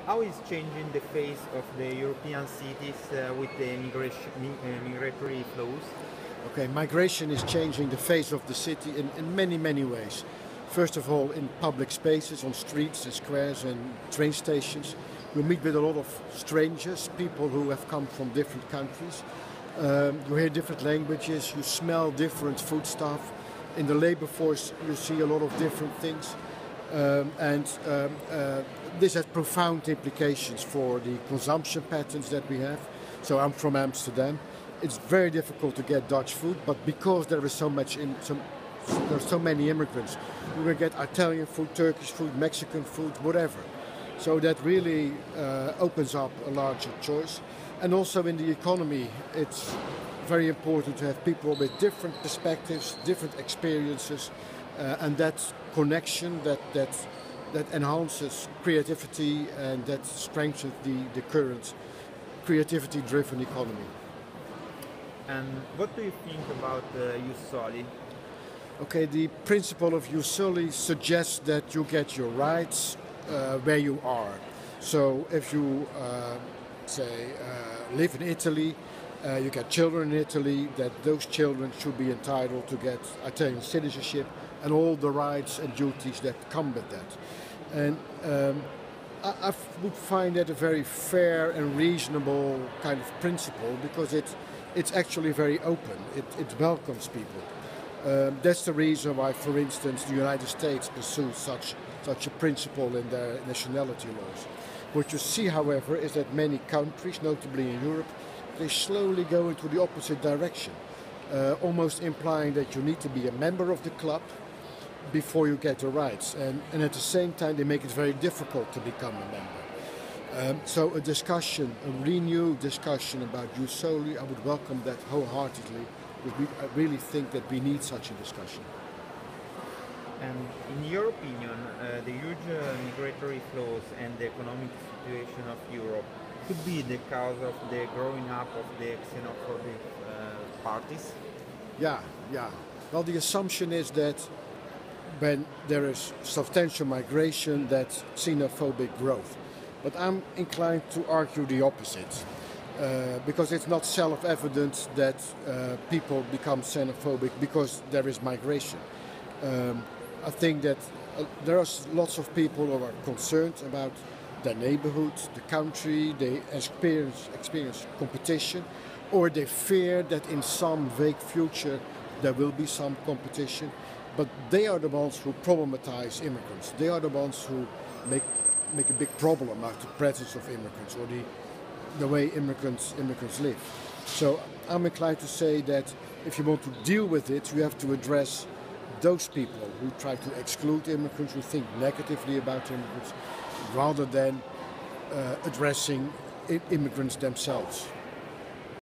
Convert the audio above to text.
How is changing the face of the European cities with the migratory flows? Okay, migration is changing the face of the city in many, many ways. First of all, in public spaces, on streets and squares and train stations, you meet with a lot of strangers, people who have come from different countries. You hear different languages, you smell different food stuff. In the labor force, you see a lot of different things. This has profound implications for the consumption patterns that we have. So I'm from Amsterdam. It's very difficult to get Dutch food, but because there is there are so many immigrants, we will get Italian food, Turkish food, Mexican food, whatever. So that really opens up a larger choice. And also in the economy, it's very important to have people with different perspectives, different experiences, and that connection that enhances creativity and that strengthens the current creativity-driven economy. And what do you think about Jus Soli? Okay, the principle of Jus Soli suggests that you get your rights where you are. So if you, live in Italy, you get children in Italy, that those children should be entitled to get Italian citizenship and all the rights and duties that come with that. And I would find that a very fair and reasonable kind of principle because it's actually very open. It welcomes people. That's the reason why, for instance, the United States pursues such a principle in their nationality laws. What you see, however, is that many countries, notably in Europe, they slowly go into the opposite direction, almost implying that you need to be a member of the club before you get the rights. And at the same time, they make it very difficult to become a member. So a discussion, a renewed discussion about Jus Soli, I would welcome that wholeheartedly, because I really think that we need such a discussion. And in your opinion, the huge migratory flows and the economic situation of Europe could be the cause of the growing up of the xenophobic parties? Yeah. Well, the assumption is that when there is substantial migration, that's xenophobic growth. But I'm inclined to argue the opposite, because it's not self-evident that people become xenophobic because there is migration. I think that there are lots of people who are concerned about their neighborhood, the country, they experience competition, or they fear that in some vague future there will be some competition. But they are the ones who problematize immigrants. They are the ones who make a big problem out of the presence of immigrants or the way immigrants live. So I'm inclined to say that if you want to deal with it, you have to address those people who try to exclude immigrants, who think negatively about immigrants, rather than addressing immigrants themselves.